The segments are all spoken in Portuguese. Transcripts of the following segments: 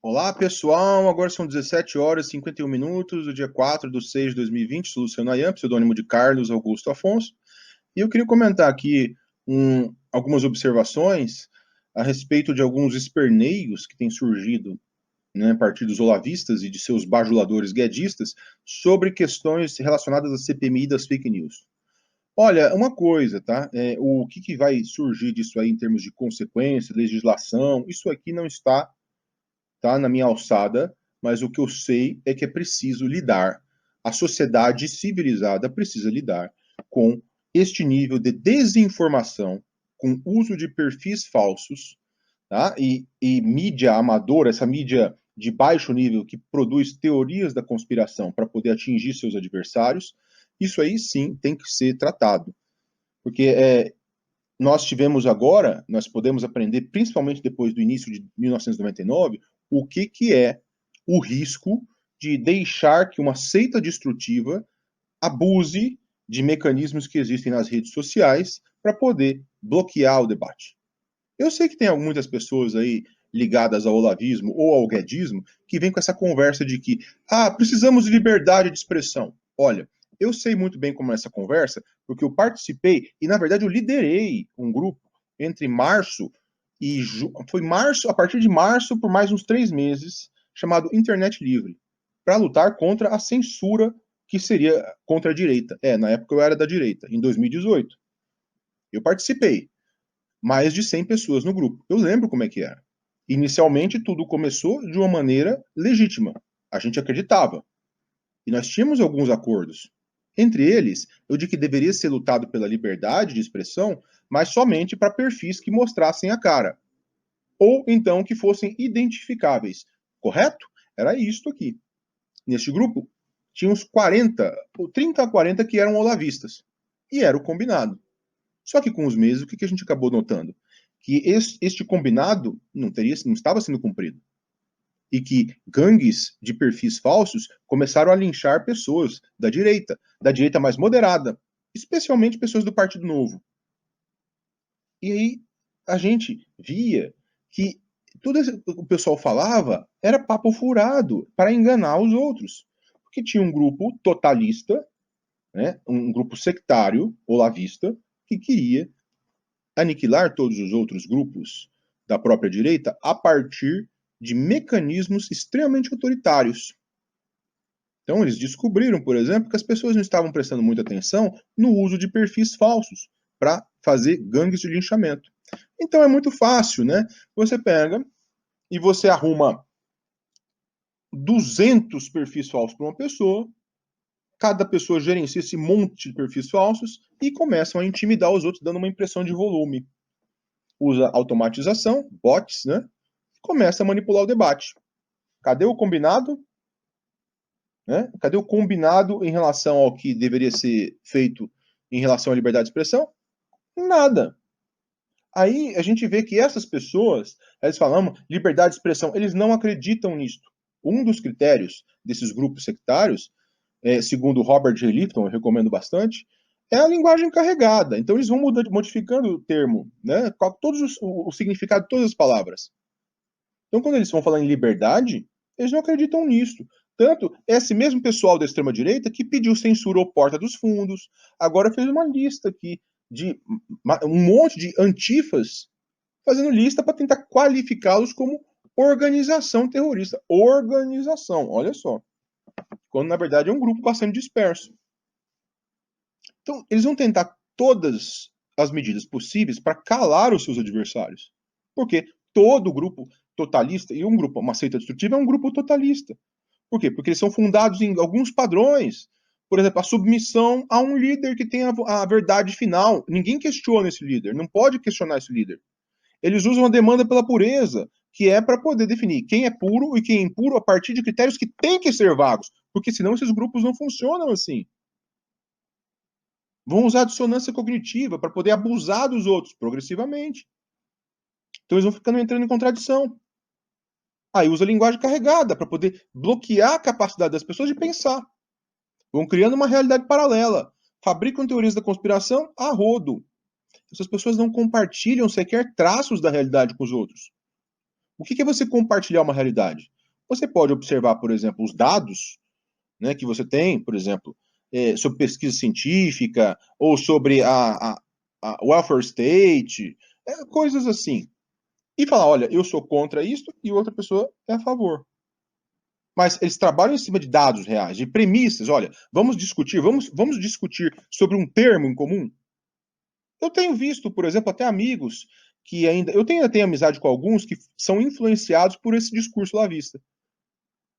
Olá, pessoal. Agora são 17 horas e 51 minutos do dia 4/6/2020. Sou Luciano Ayan, pseudônimo de Carlos Augusto Afonso. E eu queria comentar aqui algumas observações a respeito de alguns esperneios que têm surgido, né, a partir dos olavistas e de seus bajuladores guedistas sobre questões relacionadas à CPMI das fake news. Olha, uma coisa, tá? O que vai surgir disso aí em termos de consequência, legislação, isso aqui não está, tá, na minha alçada, mas o que eu sei é que é preciso lidar, a sociedade civilizada precisa lidar com este nível de desinformação, com uso de perfis falsos, tá? E mídia amadora, essa mídia de baixo nível que produz teorias da conspiração para poder atingir seus adversários, isso aí sim tem que ser tratado. Porque nós tivemos agora, nós podemos aprender, principalmente depois do início de 1999, o que é o risco de deixar que uma seita destrutiva abuse de mecanismos que existem nas redes sociais para poder bloquear o debate. Eu sei que tem muitas pessoas aí ligadas ao olavismo ou ao guedismo que vêm com essa conversa de que precisamos de liberdade de expressão. Olha, eu sei muito bem como é essa conversa, porque eu participei e, na verdade, eu liderei um grupo entre março e foi março, a partir de março, por mais uns 3 meses, chamado Internet Livre, para lutar contra a censura que seria contra a direita. Na época eu era da direita, em 2018. Eu participei. Mais de 100 pessoas no grupo. Eu lembro como é que era. Inicialmente, tudo começou de uma maneira legítima. A gente acreditava. E nós tínhamos alguns acordos. Entre eles, eu de que deveria ser lutado pela liberdade de expressão, mas somente para perfis que mostrassem a cara. Ou então que fossem identificáveis. Correto? Era isto aqui. Neste grupo, tinha uns 40, 30 a 40 que eram olavistas. E era o combinado. Só que com os meses, o que a gente acabou notando? Que este combinado não estava sendo cumprido. E que gangues de perfis falsos começaram a linchar pessoas da direita mais moderada, especialmente pessoas do Partido Novo. E aí a gente via que tudo isso que o pessoal falava era papo furado para enganar os outros. Porque tinha um grupo totalista, né, um grupo sectário, olavista, que queria aniquilar todos os outros grupos da própria direita a partir de mecanismos extremamente autoritários. Então, eles descobriram, por exemplo, que as pessoas não estavam prestando muita atenção no uso de perfis falsos para fazer gangues de linchamento. Então, é muito fácil, né? Você pega e você arruma 200 perfis falsos para uma pessoa, cada pessoa gerencia esse monte de perfis falsos e começam a intimidar os outros, dando uma impressão de volume. Usa automatização, bots, né? Começa a manipular o debate. Cadê o combinado? Né? Cadê o combinado em relação ao que deveria ser feito em relação à liberdade de expressão? Nada. Aí a gente vê que essas pessoas, eles falam liberdade de expressão, eles não acreditam nisto. Um dos critérios desses grupos sectários, segundo Robert J. Lifton, eu recomendo bastante, é a linguagem carregada. Então eles vão modificando o termo, né? O significado de todas as palavras. Então, quando eles vão falar em liberdade, eles não acreditam nisso. Tanto, esse mesmo pessoal da extrema-direita que pediu censura ao Porta dos Fundos, agora fez uma lista aqui de um monte de antifas fazendo lista para tentar qualificá-los como organização terrorista. Organização, olha só. Quando, na verdade, é um grupo bastante disperso. Então, eles vão tentar todas as medidas possíveis para calar os seus adversários. Porque todo grupo totalista, e uma seita destrutiva é um grupo totalista. Por quê? Porque eles são fundados em alguns padrões. Por exemplo, a submissão a um líder que tem a verdade final. Ninguém questiona esse líder, não pode questionar esse líder. Eles usam a demanda pela pureza, que é para poder definir quem é puro e quem é impuro a partir de critérios que têm que ser vagos, porque senão esses grupos não funcionam assim. Vão usar dissonância cognitiva para poder abusar dos outros progressivamente. Então eles vão ficando entrando em contradição. Aí usa a linguagem carregada para poder bloquear a capacidade das pessoas de pensar. Vão criando uma realidade paralela. Fabricam teorias da conspiração a rodo. Essas pessoas não compartilham sequer traços da realidade com os outros. O que é você compartilhar uma realidade? Você pode observar, por exemplo, os dados, né, que você tem, por exemplo, sobre pesquisa científica, ou sobre a welfare state, coisas assim. E falar, olha, eu sou contra isso e outra pessoa é a favor. Mas eles trabalham em cima de dados reais, de premissas. Olha, vamos discutir sobre um termo em comum. Eu tenho visto, por exemplo, até amigos que ainda. Eu tenho amizade com alguns que são influenciados por esse discurso lavista.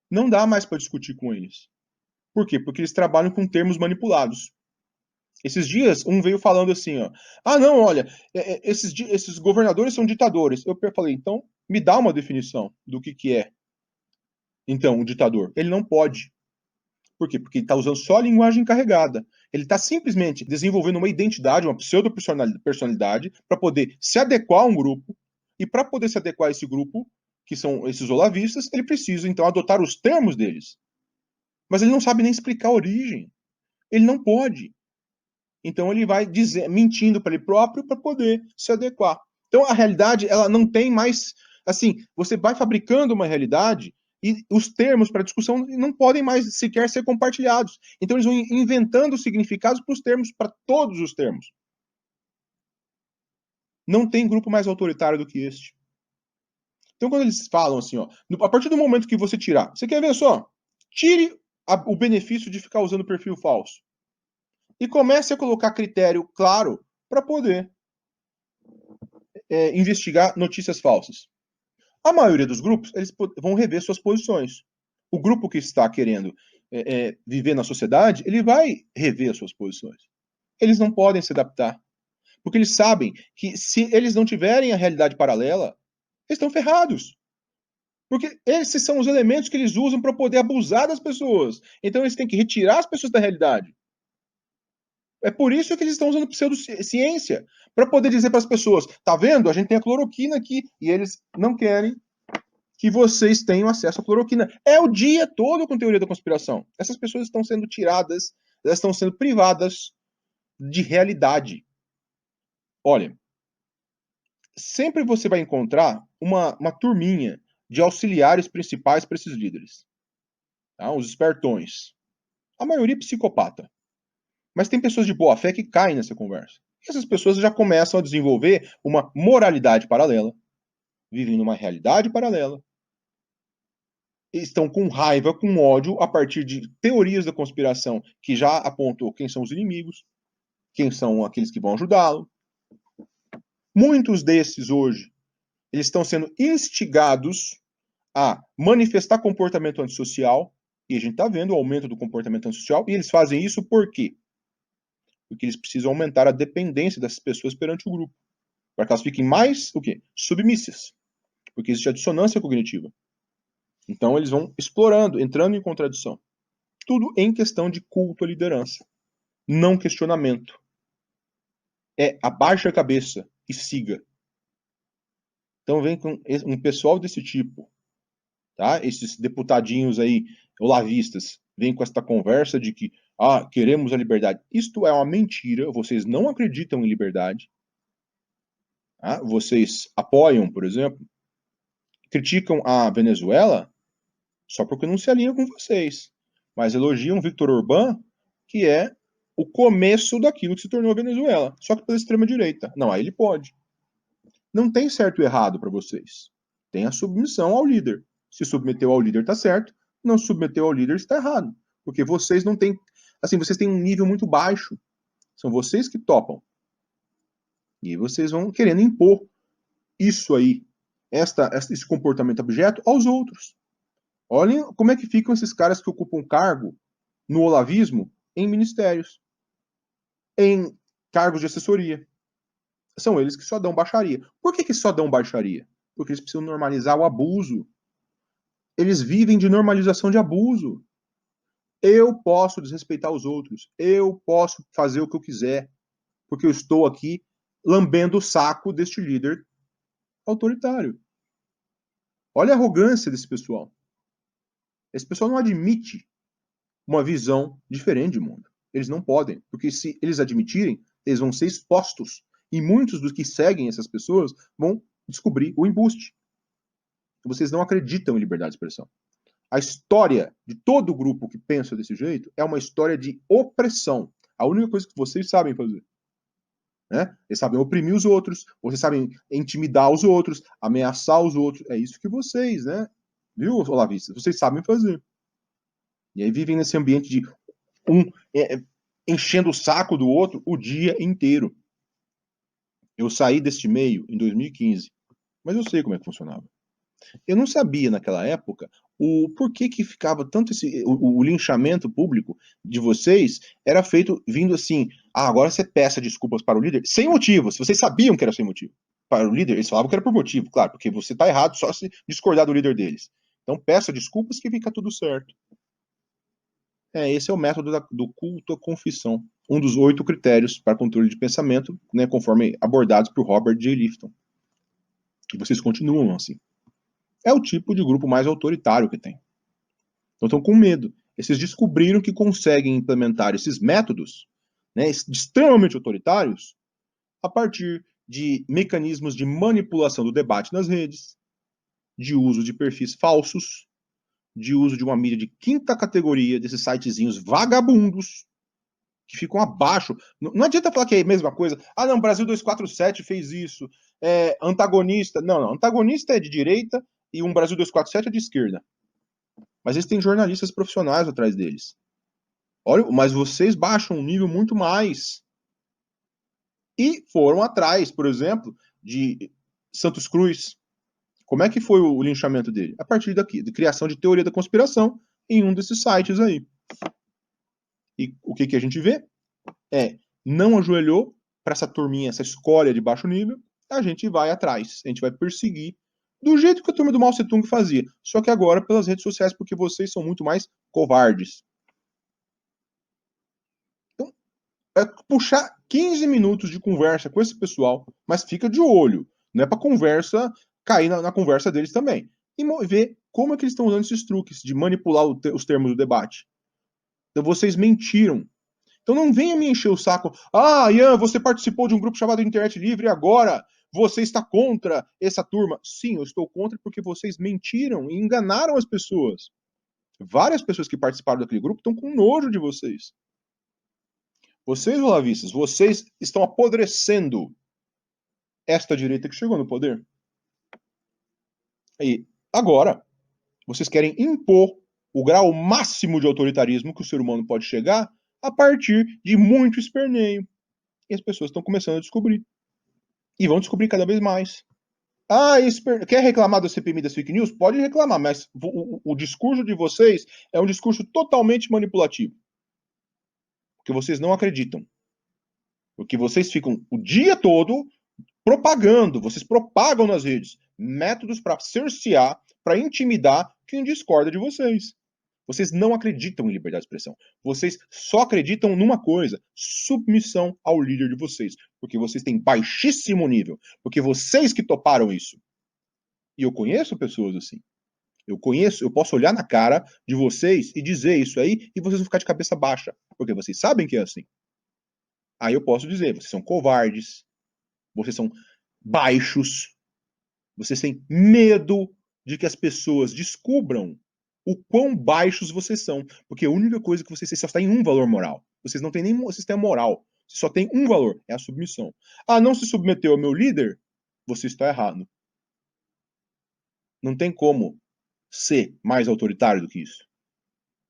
Não dá mais para discutir com eles. Por quê? Porque eles trabalham com termos manipulados. Esses dias, um veio falando assim, ó. Ah, não, olha, esses governadores são ditadores. Eu falei, então, me dá uma definição do que é, então, um ditador. Ele não pode. Por quê? Porque ele está usando só a linguagem carregada. Ele está simplesmente desenvolvendo uma identidade, uma pseudo-personalidade, para poder se adequar a um grupo. E para poder se adequar a esse grupo, que são esses olavistas, ele precisa, então, adotar os termos deles. Mas ele não sabe nem explicar a origem. Ele não pode. Então ele vai mentindo para ele próprio para poder se adequar. Então a realidade, ela não tem mais. Assim, você vai fabricando uma realidade e os termos para discussão não podem mais sequer ser compartilhados. Então eles vão inventando significados para os termos, para todos os termos. Não tem grupo mais autoritário do que este. Então quando eles falam assim, ó, a partir do momento que você tirar, você quer ver só? Tire o benefício de ficar usando perfil falso. E comece a colocar critério claro para poder investigar notícias falsas. A maioria dos grupos, eles vão rever suas posições. O grupo que está querendo viver na sociedade, ele vai rever as suas posições. Eles não podem se adaptar. Porque eles sabem que se eles não tiverem a realidade paralela, eles estão ferrados. Porque esses são os elementos que eles usam para poder abusar das pessoas. Então eles têm que retirar as pessoas da realidade. É por isso que eles estão usando pseudociência, para poder dizer para as pessoas, tá vendo? A gente tem a cloroquina aqui, e eles não querem que vocês tenham acesso à cloroquina. É o dia todo com teoria da conspiração. Essas pessoas estão sendo tiradas, elas estão sendo privadas de realidade. Olha, sempre você vai encontrar uma turminha de auxiliares principais para esses líderes. Tá? Os espertões. A maioria é psicopata. Mas tem pessoas de boa fé que caem nessa conversa. E essas pessoas já começam a desenvolver uma moralidade paralela, vivem numa realidade paralela, estão com raiva, com ódio, a partir de teorias da conspiração que já apontou quem são os inimigos, quem são aqueles que vão ajudá-lo. Muitos desses hoje, eles estão sendo instigados a manifestar comportamento antissocial, e a gente está vendo o aumento do comportamento antissocial, e eles fazem isso por quê? Porque eles precisam aumentar a dependência dessas pessoas perante o grupo, para que elas fiquem mais, o quê? Submissas, porque existe a dissonância cognitiva. Então eles vão explorando, entrando em contradição. Tudo em questão de culto à liderança, não questionamento. É abaixa a cabeça e siga. Então vem com um pessoal desse tipo, tá? Esses deputadinhos aí, olavistas, vêm com esta conversa de que queremos a liberdade. Isto é uma mentira, vocês não acreditam em liberdade. Tá? Vocês apoiam, por exemplo, criticam a Venezuela só porque não se alinham com vocês, mas elogiam Victor Orbán, que é o começo daquilo que se tornou a Venezuela, só que pela extrema-direita. Não, aí ele pode. Não tem certo e errado para vocês. Tem a submissão ao líder. Se submeteu ao líder está certo, não submeteu ao líder está errado. Porque vocês não têm, assim, vocês têm um nível muito baixo. São vocês que topam. E aí vocês vão querendo impor isso aí, esse comportamento abjeto aos outros. Olhem como é que ficam esses caras que ocupam cargo no olavismo em ministérios, em cargos de assessoria. São eles que só dão baixaria. Por que só dão baixaria? Porque eles precisam normalizar o abuso. Eles vivem de normalização de abuso. Eu posso desrespeitar os outros. Eu posso fazer o que eu quiser. Porque eu estou aqui lambendo o saco deste líder autoritário. Olha a arrogância desse pessoal. Esse pessoal não admite uma visão diferente de mundo. Eles não podem. Porque se eles admitirem, eles vão ser expostos. E muitos dos que seguem essas pessoas vão descobrir o embuste. Vocês não acreditam em liberdade de expressão. A história de todo grupo que pensa desse jeito é uma história de opressão. A única coisa que vocês sabem fazer. Né? Eles sabem oprimir os outros, vocês sabem intimidar os outros, ameaçar os outros. É isso que vocês, né? Viu, olavistas? Vocês sabem fazer. E aí vivem nesse ambiente de um enchendo o saco do outro o dia inteiro. Eu saí deste meio em 2015, mas eu sei como é que funcionava. Eu não sabia naquela época o porquê que ficava tanto o linchamento público de vocês era feito vindo assim, agora você peça desculpas para o líder, sem motivo, se vocês sabiam que era sem motivo. Para o líder, eles falavam que era por motivo, claro, porque você está errado só se discordar do líder deles. Então peça desculpas que fica tudo certo. Esse é o método do culto à confissão, um dos 8 critérios para controle de pensamento, né, conforme abordados por Robert J. Lifton. E vocês continuam assim. É o tipo de grupo mais autoritário que tem. Então estão com medo. Esses descobriram que conseguem implementar esses métodos, né, extremamente autoritários a partir de mecanismos de manipulação do debate nas redes, de uso de perfis falsos, de uso de uma mídia de quinta categoria, desses sitezinhos vagabundos, que ficam abaixo. Não adianta falar que é a mesma coisa. Ah, não, Brasil 247 fez isso. Antagonista. Não, antagonista é de direita e um Brasil 247 é de esquerda. Mas eles têm jornalistas profissionais atrás deles. Olha, mas vocês baixam um nível muito mais. E foram atrás, por exemplo, de Santos Cruz. Como é que foi o linchamento dele? A partir daqui, de criação de teoria da conspiração em um desses sites aí. E o que a gente vê? Não ajoelhou para essa turminha, essa escória de baixo nível, a gente vai atrás, a gente vai perseguir do jeito que a turma do Mao Tse Tung fazia, só que agora pelas redes sociais, porque vocês são muito mais covardes. Então, é puxar 15 minutos de conversa com esse pessoal, mas fica de olho, não é para conversa cair na conversa deles também, e ver como é que eles estão usando esses truques de manipular os termos do debate. Então vocês mentiram. Então não venha me encher o saco. Ah, Ian, você participou de um grupo chamado Internet Livre e agora você está contra essa turma. Sim, eu estou contra porque vocês mentiram e enganaram as pessoas. Várias pessoas que participaram daquele grupo estão com nojo de vocês. Vocês, olavistas, vocês estão apodrecendo esta direita que chegou no poder. E agora, vocês querem impor o grau máximo de autoritarismo que o ser humano pode chegar a partir de muito esperneio. E as pessoas estão começando a descobrir. E vão descobrir cada vez mais. Ah, quer reclamar da CPMI das fake news? Pode reclamar, mas o discurso de vocês é um discurso totalmente manipulativo. Porque vocês não acreditam. Porque vocês ficam o dia todo propagando, vocês propagam nas redes métodos para cercear, para intimidar quem discorda de vocês. Vocês não acreditam em liberdade de expressão. Vocês só acreditam numa coisa: submissão ao líder de vocês. Porque vocês têm baixíssimo nível. Porque vocês que toparam isso. E eu conheço pessoas assim. Eu posso olhar na cara de vocês e dizer isso aí e vocês vão ficar de cabeça baixa. Porque vocês sabem que é assim. Aí eu posso dizer: vocês são covardes. Vocês são baixos. Vocês têm medo de que as pessoas descubram o quão baixos vocês são. Porque a única coisa que vocês só têm um valor moral. Vocês não têm nem sistema moral. Vocês só tem um valor, é a submissão. Ah, não se submeteu ao meu líder? Você está errado. Não tem como ser mais autoritário do que isso.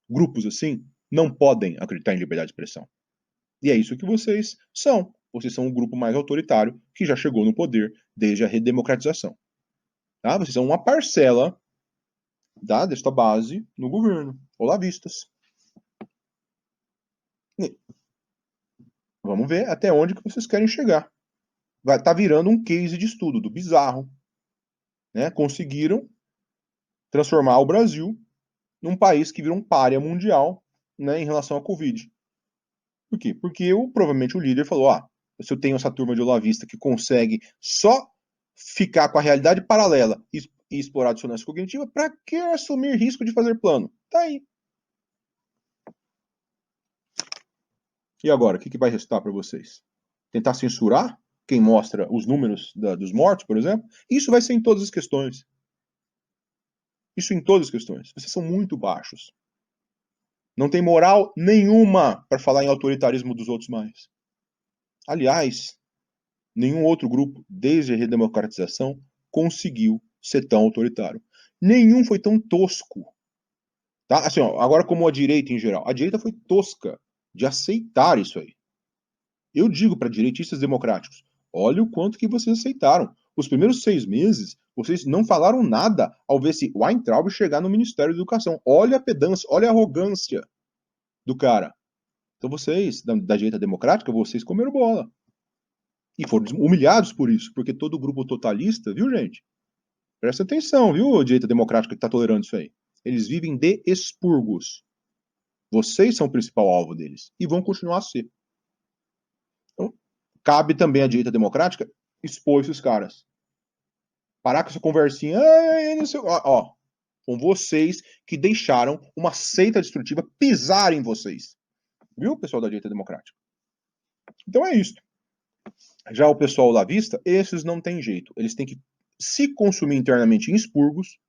Grupos assim não podem acreditar em liberdade de expressão. E é isso que vocês são. Vocês são o grupo mais autoritário que já chegou no poder desde a redemocratização. Tá? Vocês são uma parcela desta base no governo. Olavistas. Vamos ver até onde que vocês querem chegar. Tá virando um case de estudo do bizarro. Né? Conseguiram transformar o Brasil num país que virou um pária mundial, né, em relação à Covid. Por quê? Porque provavelmente o líder falou: se eu tenho essa turma de olavista que consegue só ficar com a realidade paralela e explorar a dissonância cognitiva, para que assumir risco de fazer plano? Tá aí. E agora, o que vai restar para vocês? Tentar censurar quem mostra os números dos mortos, por exemplo? Isso vai ser em todas as questões. Isso em todas as questões. Vocês são muito baixos. Não tem moral nenhuma para falar em autoritarismo dos outros mais. Aliás, nenhum outro grupo, desde a redemocratização, conseguiu ser tão autoritário. Nenhum foi tão tosco. Tá? Assim, ó, agora como a direita em geral. A direita foi tosca de aceitar isso aí. Eu digo para direitistas democráticos, olha o quanto que vocês aceitaram. Os primeiros 6 meses, vocês não falaram nada ao ver se Weintraub chegar no Ministério da Educação. Olha a pedância, olha a arrogância do cara. Então vocês, da direita democrática, vocês comeram bola. E foram humilhados por isso, porque todo grupo totalista, viu, gente? Presta atenção, viu, direita democrática que está tolerando isso aí. Eles vivem de expurgos. Vocês são o principal alvo deles. E vão continuar a ser. Então, cabe também à direita democrática expor esses caras. Parar com essa conversinha. Ó, com vocês que deixaram uma seita destrutiva pisar em vocês. Viu, pessoal da direita democrática? Então é isso. Já o pessoal lavista, esses não tem jeito. Eles têm que se consumir internamente em expurgos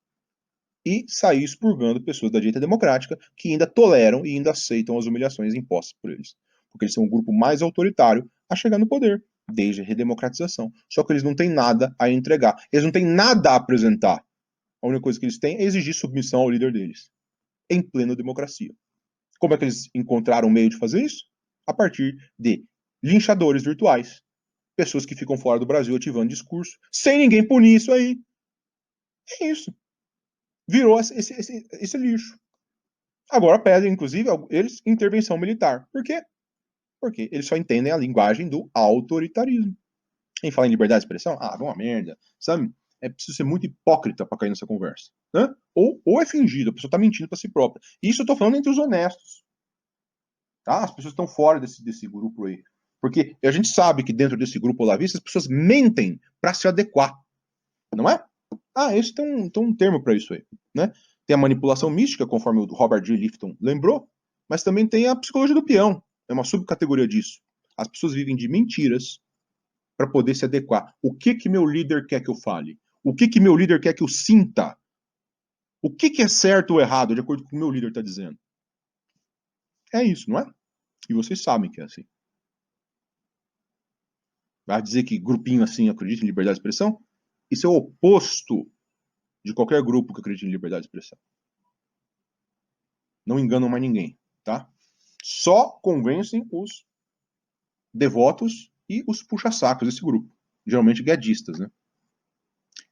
e sair expurgando pessoas da direita democrática que ainda toleram e ainda aceitam as humilhações impostas por eles. Porque eles são o grupo mais autoritário a chegar no poder, desde a redemocratização. Só que eles não têm nada a entregar. Eles não têm nada a apresentar. A única coisa que eles têm é exigir submissão ao líder deles, em plena democracia. Como é que eles encontraram o meio de fazer isso? A partir de linchadores virtuais. Pessoas que ficam fora do Brasil ativando discurso, sem ninguém punir isso aí. É isso. Virou esse lixo. Agora pedem, inclusive, eles intervenção militar. Por quê? Porque eles só entendem a linguagem do autoritarismo. Quem fala em liberdade de expressão, ah, vão uma merda, sabe? É preciso ser muito hipócrita para cair nessa conversa. Né? Ou é fingido, a pessoa está mentindo para si própria. Isso eu estou falando entre os honestos. Tá? As pessoas estão fora desse grupo aí. Porque a gente sabe que dentro desse grupo olavista as pessoas mentem para se adequar. Não é? Ah, esse tem um termo para isso aí. Né? Tem a manipulação mística, conforme o Robert G. Lifton lembrou, mas também tem a psicologia do peão. É uma subcategoria disso. As pessoas vivem de mentiras para poder se adequar. O que meu líder quer que eu fale? O que meu líder quer que eu sinta? O que é certo ou errado, de acordo com o que o meu líder está dizendo? É isso, não é? E vocês sabem que é assim. Vai dizer que grupinho assim acredita em liberdade de expressão? Isso é o oposto de qualquer grupo que acredita em liberdade de expressão. Não enganam mais ninguém, tá? Só convencem os devotos e os puxa-sacos desse grupo. Geralmente guedistas, né?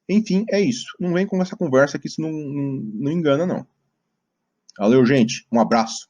Enfim, é isso. Não vem com essa conversa que isso não engana, não. Valeu, gente. Um abraço.